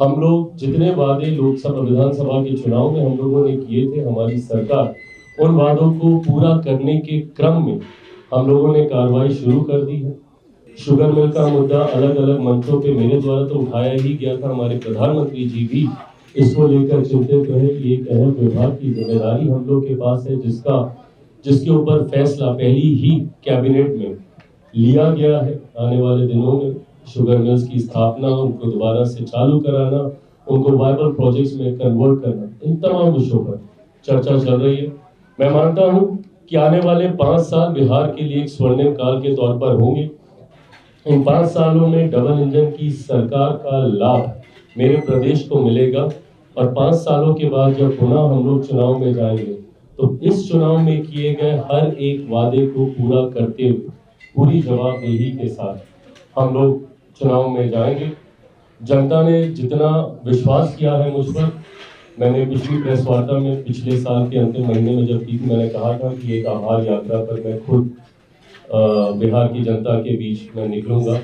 हम लोग जितने वादे लोकसभा विधानसभा के चुनाव में हम लोगों ने किए थे, हमारी सरकार उन वादों को पूरा करने के क्रम में हम लोगों ने कार्रवाई शुरू कर दी है। शुगर मिल का मुद्दा अलग अलग मंचों पे मेरे द्वारा तो उठाया ही गया था। हमारे प्रधानमंत्री जी भी इसको लेकर चिंतित रहे कि एक अहम विभाग की जिम्मेदारी हम लोग के पास है, जिसके ऊपर फैसला पहली ही कैबिनेट में लिया गया है। आने वाले दिनों में शुगर मिल्स की स्थापना, उनको दोबारा से चालू कराना, उनको वायबल प्रोजेक्ट्स में कन्वर्ट करना, इन तमाम विषयों पर चर्चा चल रही है। मैं मानता हूं कि आने वाले 5 साल बिहार के लिए एक स्वर्णिम काल के तौर पर होंगे। इन 5 सालों में डबल इंजन की सरकार का लाभ मेरे प्रदेश को मिलेगा और 5 सालों के बाद जब पुनः हम लोग चुनाव में जाएंगे तो इस चुनाव में किए गए हर एक वादे को पूरा करते हुए पूरी जवाबदेही के साथ हम लोग चुनाव में जाएंगे। जनता ने जितना विश्वास किया है मुझ पर, मैंने पिछली प्रेस वार्ता में पिछले साल के अंतिम महीने में जब की थी, मैंने कहा था कि एक आभार यात्रा पर मैं खुद बिहार की जनता के बीच में निकलूंगा।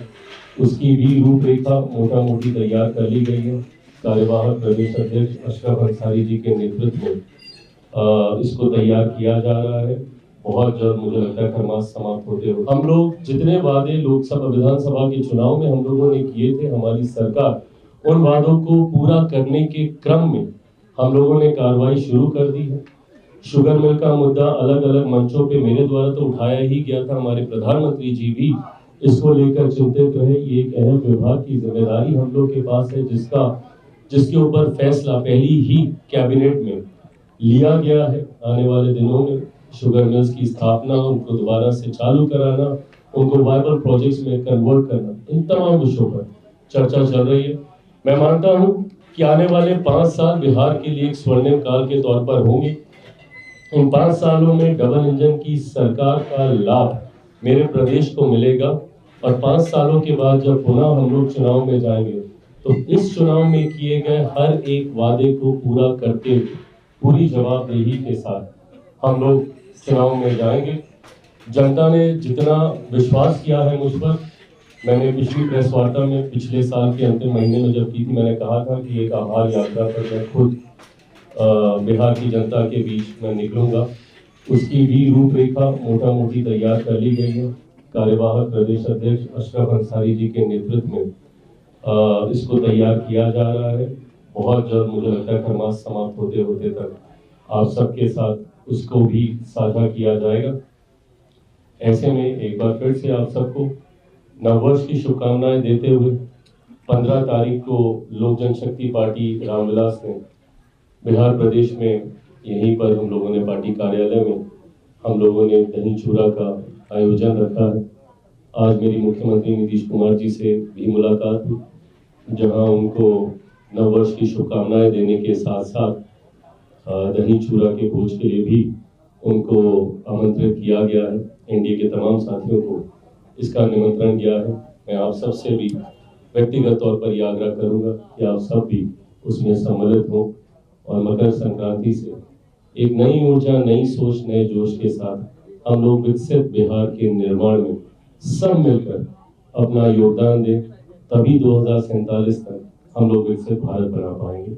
उसकी भी रूपरेखा मोटा मोटी तैयार कर ली गई है। कार्यवाहक प्रदेश अध्यक्ष अशरफ अंसारी जी के नेतृत्व में इसको तैयार किया जा रहा है। बहुत जल्द मुझे लगता है खरमास समाप्त होते हो। हम लोग जितने वादे लोकसभा विधानसभा के चुनाव में हम लोगों ने किए थे, हमारी सरकार उन वादों को पूरा करने के क्रम में हम लोगों ने कार्रवाई शुरू कर दी है। शुगर मिल का मुद्दा अलग अलग मंचों पे मेरे द्वारा तो उठाया ही गया था। हमारे प्रधानमंत्री जी भी इसको लेकर चिंतित रहे। ये एक अहम विभाग की जिम्मेदारी हम लोग के पास है, जिसके ऊपर फैसला पहली ही कैबिनेट में लिया गया है। आने वाले दिनों में शुगर मिल्स की स्थापना, उनको दोबारा से चालू कराना, उनको वायबल प्रोजेक्ट्स में कन्वर्ट करना, इन तमाम विषयों पर चर्चा चल रही है। मैं मानता हूं कि आने वाले 5 साल बिहार के लिए एक स्वर्णिम काल के तौर पर होंगे। इन 5 सालों में डबल इंजन की सरकार का लाभ मेरे प्रदेश को मिलेगा और 5 सालों के बाद जब पुनः हम लोग चुनाव में जाएंगे तो इस चुनाव में किए गए हर एक वादे को पूरा करते हुए पूरी जवाबदेही के साथ हम लोग चुनाव में जाएंगे। जनता ने जितना विश्वास किया है मुझ पर, मैंने पिछली प्रेस वार्ता में पिछले साल के अंतिम महीने में जब की थी, मैंने कहा था कि एक आभार यात्रा पर मैं खुद बिहार की जनता के बीच में निकलूंगा। उसकी भी रूपरेखा मोटा मोटी तैयार कर ली गई है। कार्यवाहक प्रदेश अध्यक्ष अशरफ अंसारी जी के नेतृत्व में इसको तैयार किया जा रहा है। बहुत जल्द मुझे लगता है खरमास समाप्त होते होते तक आप सबके साथ उसको भी साझा किया जाएगा। ऐसे में एक बार फिर से आप सबको नववर्ष की शुभकामनाएं देते हुए 15 तारीख को लोक जनशक्ति पार्टी रामविलास ने बिहार प्रदेश में यहीं पर हम लोगों ने पार्टी कार्यालय में हम लोगों ने दही चूड़ा का आयोजन रखा है। आज मेरी मुख्यमंत्री नीतीश कुमार जी से भी मुलाकात हुई, जहां उनको नववर्ष की शुभकामनाएं देने के साथ साथ दही चूड़ा के भोज के लिए भी उनको आमंत्रित किया गया है। एनडीए के तमाम साथियों को इसका निमंत्रण गया है। मैं आप सब से भी व्यक्तिगत तौर पर यह आग्रह करूंगा कि आप सब भी उसमें सम्मिलित हों और मकर संक्रांति से एक नई ऊर्जा, नई सोच, नए जोश के साथ हम लोग विकसित बिहार के निर्माण में सब मिलकर अपना योगदान दें। तभी 2047 तक हम लोग विकसित भारत बना पाएंगे।